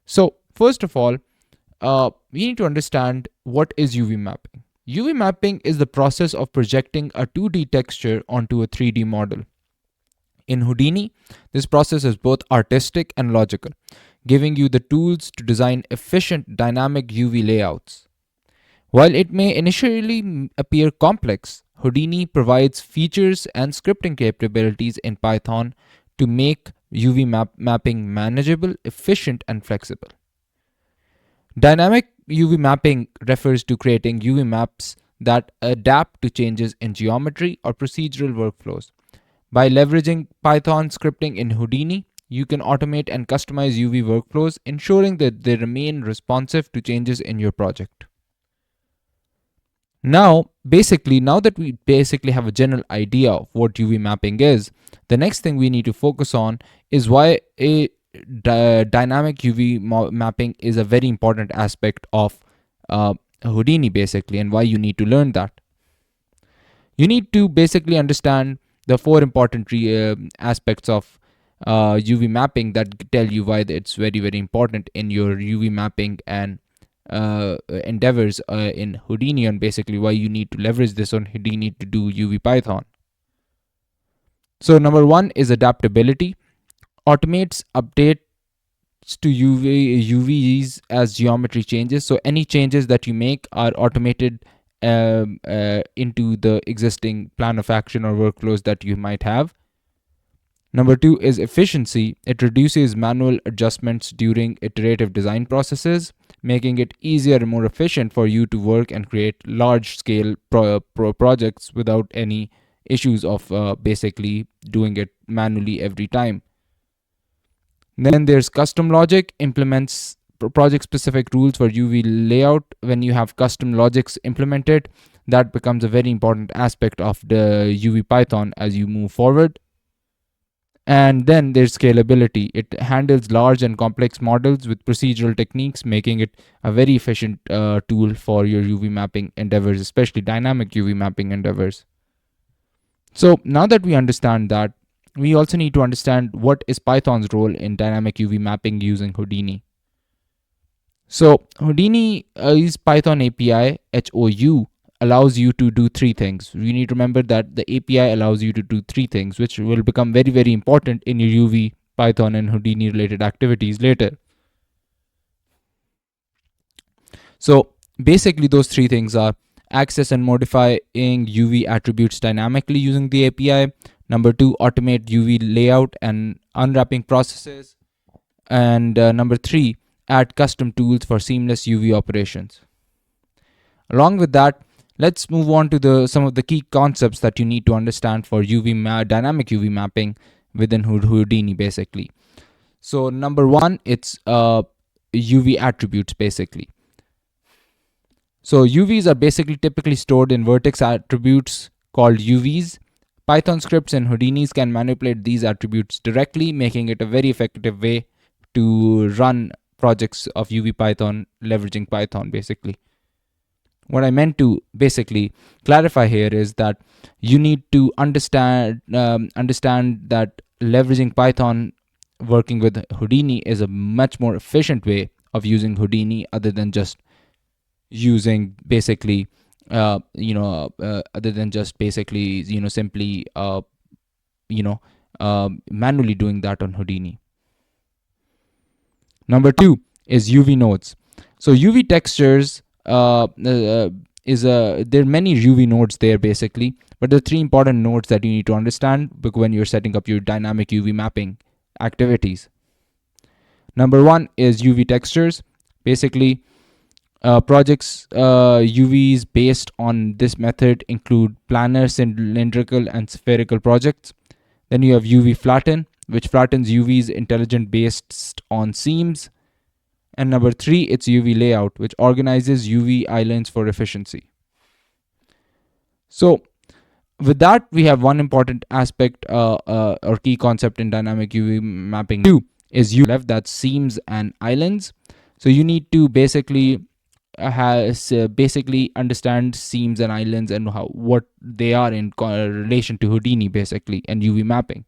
So first of all, we need to understand what is UV mapping. UV mapping is the process of projecting a 2D texture onto a 3D model. In Houdini, this process is both artistic and logical, giving you the tools to design efficient dynamic UV layouts. While it may initially appear complex, Houdini provides features and scripting capabilities in Python to make UV mapping manageable, efficient, and flexible. Dynamic UV mapping refers to creating UV maps that adapt to changes in geometry or procedural workflows. By leveraging Python scripting in Houdini, you can automate and customize UV workflows, ensuring that they remain responsive to changes in your project. Now that we basically have a general idea of what UV mapping is, the next thing we need to focus on is why a dynamic UV mapping is a very important aspect of Houdini, basically, and why you need to learn that. You need to basically understand the four important aspects of UV mapping that tell you why it's very, very important in your UV mapping and endeavors in Houdini, and basically why you need to leverage this on Houdini to do UV Python. So number one is adaptability. Automates updates to UVs as geometry changes. So any changes that you make are automated into the existing plan of action or workflows that you might have. Number two is efficiency. It reduces manual adjustments during iterative design processes, making it easier and more efficient for you to work and create large scale projects without any issues of basically doing it manually every time. Then there's custom logic, implements project specific rules for UV layout. When you have custom logics implemented, that becomes a very important aspect of the UV Python as you move forward. And then there's scalability. It handles large and complex models with procedural techniques, making it a very efficient tool for your UV mapping endeavors, especially dynamic UV mapping endeavors. So now that we understand that, we also need to understand what is Python's role in dynamic UV mapping using Houdini. So Houdini is Python API, HOU, allows you to do three things. You need to remember that the API allows you to do three things, which will become very, very important in your UV, Python, and Houdini related activities later. So basically, those three things are access and modifying UV attributes dynamically using the API. Number two, automate UV layout and unwrapping processes. And number three, add custom tools for seamless UV operations. Along with that, let's move on to some of the key concepts that you need to understand for dynamic UV mapping within Houdini, basically. So number one, it's UV attributes, basically. So UVs are basically typically stored in vertex attributes called UVs. Python scripts and Houdinis can manipulate these attributes directly, making it a very effective way to run projects of UV Python leveraging Python, basically. What I meant to basically clarify here is that you need to understand that leveraging Python working with Houdini is a much more efficient way of using Houdini, other than just using basically simply manually doing that on Houdini. Number two is UV nodes. So UV textures there are many UV nodes there, basically, but there are three important nodes that you need to understand when you're setting up your dynamic UV mapping activities. Number one is UV textures. Basically, projects UVs based on this method include planar, cylindrical, and spherical projects. Then you have UV flatten, which flattens UVs intelligent based on seams. And number three, it's UV layout, which organizes UV islands for efficiency. So with that, we have one important aspect or key concept in dynamic UV mapping. Two is UV left, that's seams and islands. So you need to basically understand seams and islands and what they are in relation to Houdini, basically, and UV mapping.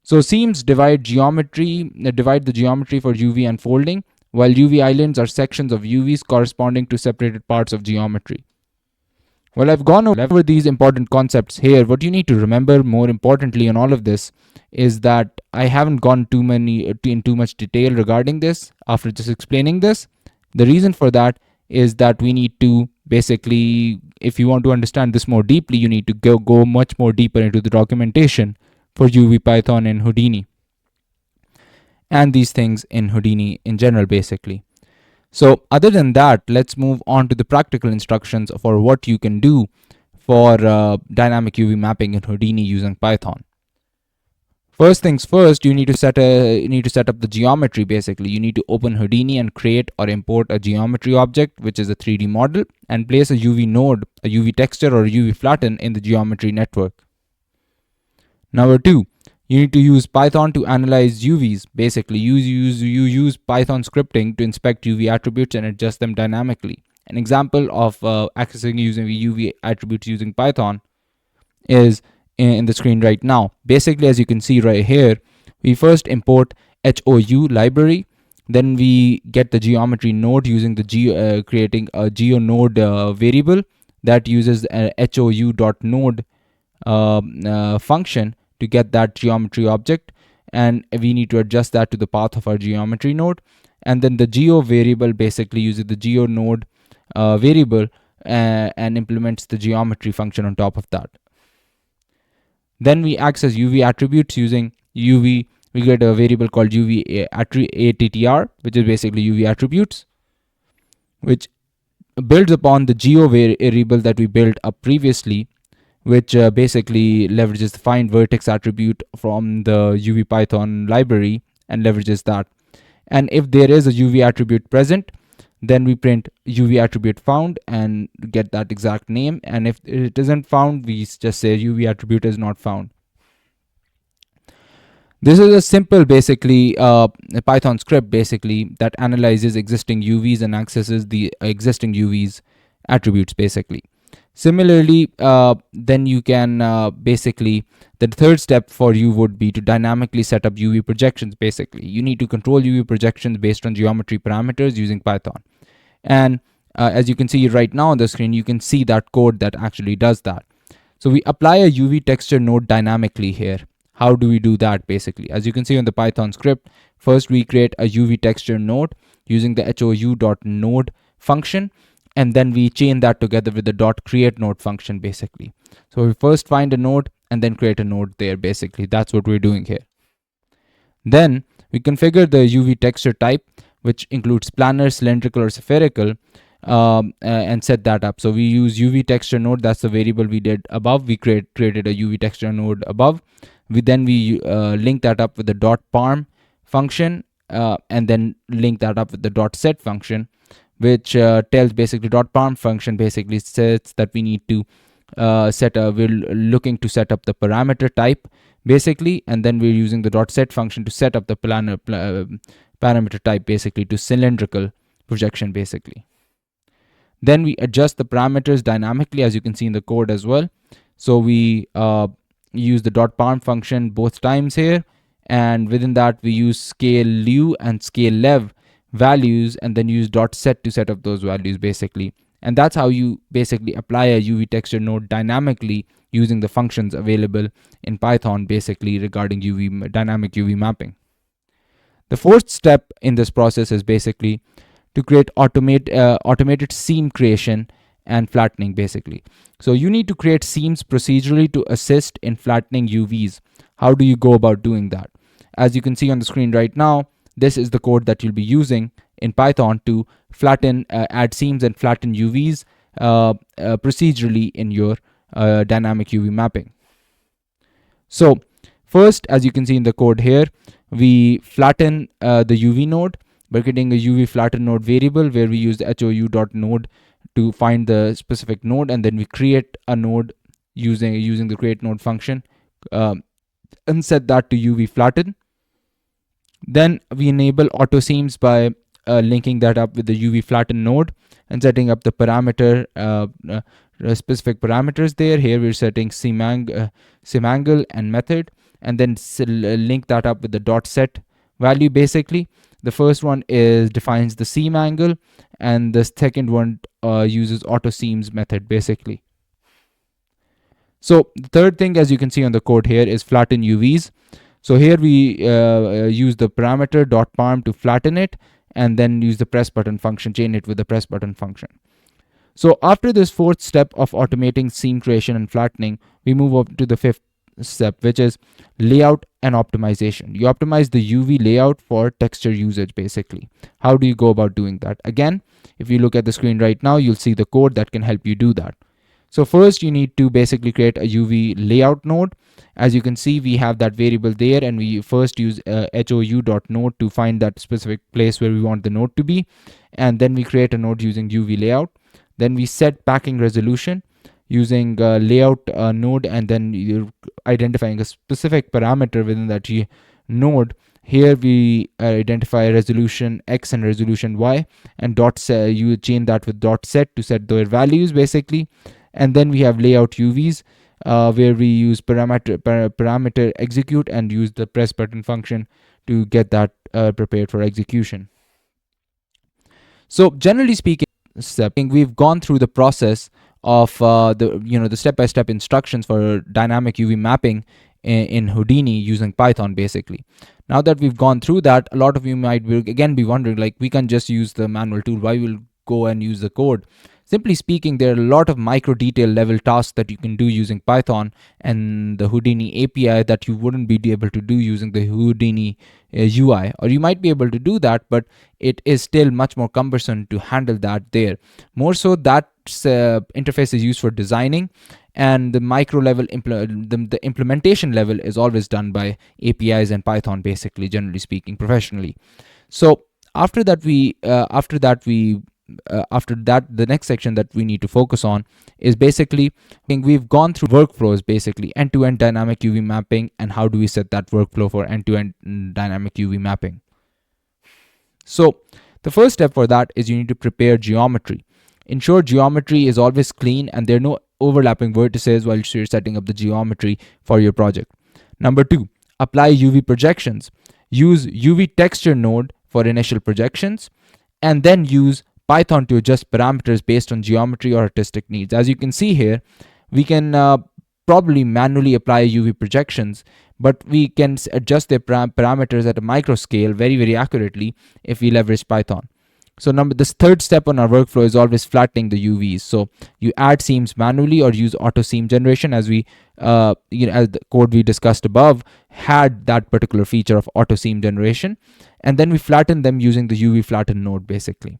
So seams divide divide the geometry for UV unfolding, while UV islands are sections of UVs corresponding to separated parts of geometry. Well, I've gone over these important concepts here. What you need to remember, more importantly, in all of this, is that I haven't gone in too much detail regarding this after just explaining this. The reason for that is that we need to basically, if you want to understand this more deeply, you need to go much more deeper into the documentation for UV Python and Houdini, and these things in Houdini in general, basically. So other than that, let's move on to the practical instructions for what you can do for dynamic UV mapping in Houdini using Python. First things first, you need to set up the geometry. Basically, you need to open Houdini and create or import a geometry object, which is a 3D model, and place a UV node, a UV texture, or a UV flatten in the geometry network. Number two, you need to use Python to analyze UVs. Basically, you use Python scripting to inspect UV attributes and adjust them dynamically. An example of accessing using UV attributes using Python is in the screen right now. Basically, as you can see right here, we first import HOU library, then we get the geometry node using the creating a geonode variable that uses a HOU.node function to get that geometry object, and we need to adjust that to the path of our geometry node. And then the geo variable basically uses the geo node variable and implements the geometry function on top of that. Then we access UV attributes using UV. We get a variable called UV attr, which is basically UV attributes, which builds upon the geo variable that we built up previously, which basically leverages the find vertex attribute from the UV Python library and leverages that. And if there is a UV attribute present, then we print UV attribute found and get that exact name. And if it isn't found, we just say UV attribute is not found. This is a simple, basically, Python script basically that analyzes existing UVs and accesses the existing UVs attributes basically. Similarly, then you can basically, the third step for you would be to dynamically set up UV projections. Basically, you need to control UV projections based on geometry parameters using Python. And as you can see right now on the screen, you can see that code that actually does that. So we apply a UV texture node dynamically here. How do we do that? Basically, as you can see on the Python script, first we create a UV texture node using the HOU.node function, and then we chain that together with the .create node function basically. So we first find a node and then create a node there basically. That's what we're doing here. Then we configure the UV texture type, which includes planar, cylindrical, or spherical, and set that up. So we use UV texture node. That's the variable we did above. We created a UV texture node above. We link that up with the .parm function, and then link that up with the .set function, which tells basically .parm function basically says that we need to we're looking to set up the parameter type basically, and then we're using the .set function to set up the parameter type basically to cylindrical projection basically. Then we adjust the parameters dynamically, as you can see in the code as well. So we use the .parm function both times here, and within that we use scale liu and scale lev values, and then use .set to set up those values basically. And that's how you basically apply a UV texture node dynamically using the functions available in Python basically regarding dynamic UV mapping. The fourth step in this process is basically to create automated seam creation and flattening basically. So you need to create seams procedurally to assist in flattening UVs. How do you go about doing that? As you can see on the screen right now, this is the code that you'll be using in Python to flatten, add seams and flatten UVs procedurally in your dynamic UV mapping. So first, as you can see in the code here, we flatten the UV node by creating a UV flatten node variable where we use the HOU.node to find the specific node, and then we create a node using the create node function and set that to UV flatten. Then we enable auto seams by linking that up with the UV flatten node and setting up the parameter specific parameters there. Here we're setting seam angle and method, and then link that up with the dot set value. Basically, the first one is defines the seam angle, and the second one uses auto seams method basically. So the third thing, as you can see on the code here, is flatten UVs. So here we use the parameter dot parm to flatten it, and then use the press button function, chain it with the press button function. So after this fourth step of automating seam creation and flattening, we move up to the fifth step, which is layout and optimization. You optimize the UV layout for texture usage basically. How do you go about doing that? Again, if you look at the screen right now, you'll see the code that can help you do that. So first you need to basically create a UV layout node. As you can see, we have that variable there, and we first use hou.node to find that specific place where we want the node to be, and then we create a node using UV layout. Then we set packing resolution using layout node, and then you're identifying a specific parameter within that node. Here we identify resolution X and resolution Y, and dot set, you chain that with dot set to set their values basically. And then we have layout UVs, where we use parameter execute and use the press button function to get that prepared for execution. So generally speaking, we've gone through the process of the step-by-step instructions for dynamic UV mapping in Houdini using Python basically. Now that we've gone through that, a lot of you might again be wondering, like, we can just use the manual tool, why will go and use the code? Simply speaking, there are a lot of micro detail level tasks that you can do using Python and the Houdini API that you wouldn't be able to do using the Houdini UI. Or you might be able to do that, but it is still much more cumbersome to handle that there. More so, that interface is used for designing, and the micro level the implementation level is always done by APIs and Python basically, generally speaking, professionally. So after that, the next section that we need to focus on is basically, we've gone through workflows, basically end-to-end dynamic UV mapping, and how do we set that workflow for end-to-end dynamic UV mapping. So the first step for that is you need to prepare geometry. Ensure geometry is always clean and there are no overlapping vertices while you're setting up the geometry for your project. Number 2, apply UV projections. Use UV texture node for initial projections, and then use Python to adjust parameters based on geometry or artistic needs. As you can see here, we can probably manually apply UV projections, but we can adjust their parameters at a micro scale very accurately if we leverage Python. So this third step on our workflow is always flattening the UVs. So you add seams manually or use auto seam generation, as we as the code we discussed above had that particular feature of auto seam generation, and then we flatten them using the UV flatten node basically.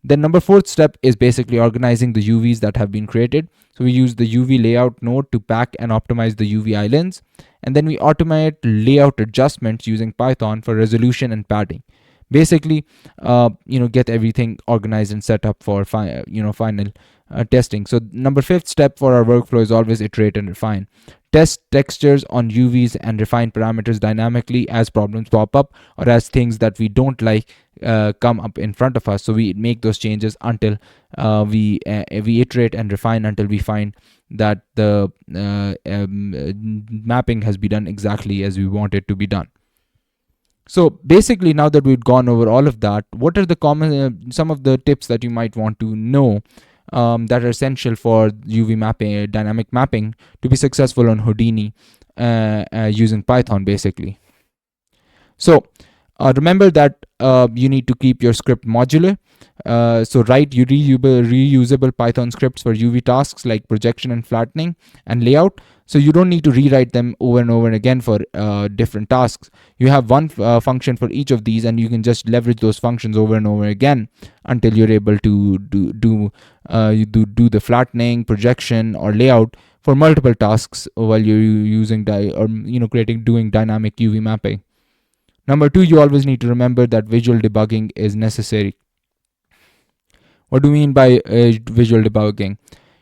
Then number 4th step is basically organizing the UVs that have been created. So we use the UV layout node to pack and optimize the UV islands, and then we automate layout adjustments using Python for resolution and padding. Basically, get everything organized and set up for final testing. So number 5th step for our workflow is always iterate and refine. Test textures on UVs and refine parameters dynamically as problems pop up or as things that we don't like come up in front of us. So we make those changes until we iterate and refine until we find that the mapping has been done exactly as we want it to be done. So basically, now that we've gone over all of that, what are the some of the tips that you might want to know that are essential for UV mapping, dynamic mapping, to be successful on Houdini using Python basically? So remember that you need to keep your script modular. So write reusable Python scripts for UV tasks like projection and flattening and layout. So you don't need to rewrite them over and over again for different tasks. You have one function for each of these, and you can just leverage those functions over and over again until you're able to do the flattening, projection, or layout for multiple tasks while you're using doing dynamic UV mapping. Number 2, you always need to remember that visual debugging is necessary. What do we mean by visual debugging?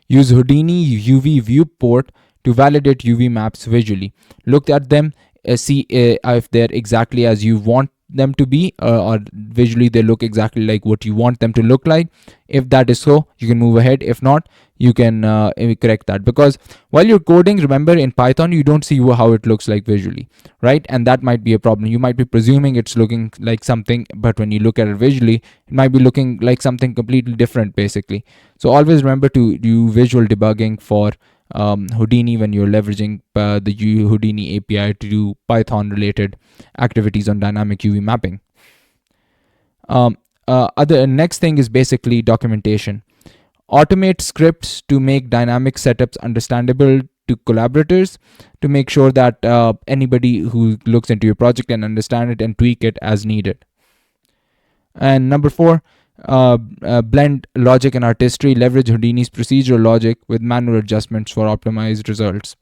Use Houdini UV viewport to validate UV maps visually. Look at them, see if they're exactly as you want them to be, or visually they look exactly like what you want them to look like. If that is so, you can move ahead. If not, you can correct that, because while you're coding, remember, in Python you don't see how it looks like visually, right? And that might be a problem. You might be presuming it's looking like something, but when you look at it visually, it might be looking like something completely different, basically. So always remember to do visual debugging for Houdini when you're leveraging the Houdini API to do Python related activities on dynamic UV mapping. Other next thing is basically documentation. Automate scripts to make dynamic setups understandable to collaborators, to make sure that anybody who looks into your project can understand it and tweak it as needed. And number 4, blend logic and artistry. Leverage Houdini's procedural logic with manual adjustments for optimized results.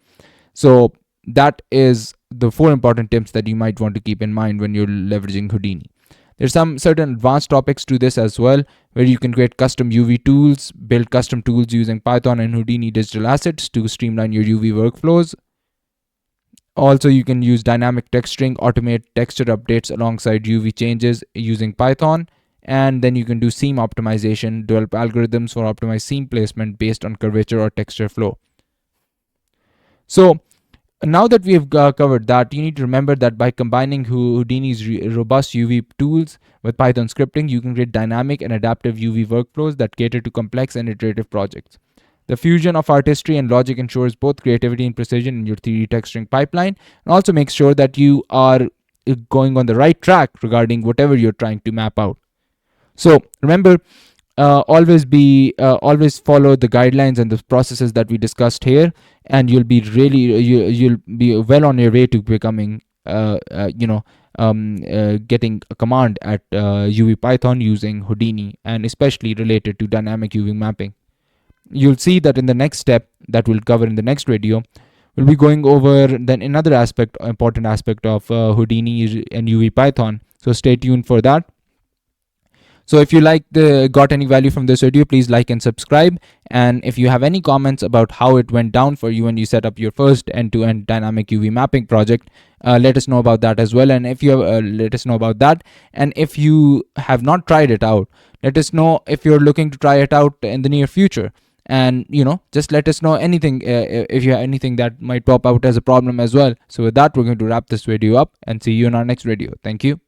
So that is the 4 important tips that you might want to keep in mind when you're leveraging Houdini. There's some certain advanced topics to this as well, where you can create custom UV tools, build custom tools using Python and Houdini digital assets to streamline your UV workflows. Also, you can use dynamic texturing, automate texture updates alongside UV changes using Python. And then you can do seam optimization, develop algorithms for optimized seam placement based on curvature or texture flow. So now that we have covered that, you need to remember that by combining Houdini's robust UV tools with Python scripting, you can create dynamic and adaptive UV workflows that cater to complex and iterative projects. The fusion of artistry and logic ensures both creativity and precision in your 3D texturing pipeline, and also makes sure that you are going on the right track regarding whatever you're trying to map out. So remember, always follow the guidelines and the processes that we discussed here, and you'll be you'll be well on your way to becoming getting a command at UV Python using Houdini, and especially related to dynamic UV mapping. You'll see that in the next step that we'll cover in the next video, we'll be going over then another important aspect of Houdini and UV Python. So stay tuned for that. So if you got any value from this video, please like and subscribe. And if you have any comments about how it went down for you when you set up your first end-to-end dynamic UV mapping project, let us know about that as well. And if you have, let us know about that. And if you have not tried it out, let us know if you're looking to try it out in the near future. And just let us know anything if you have anything that might pop out as a problem as well. So with that, we're going to wrap this video up and see you in our next video. Thank you.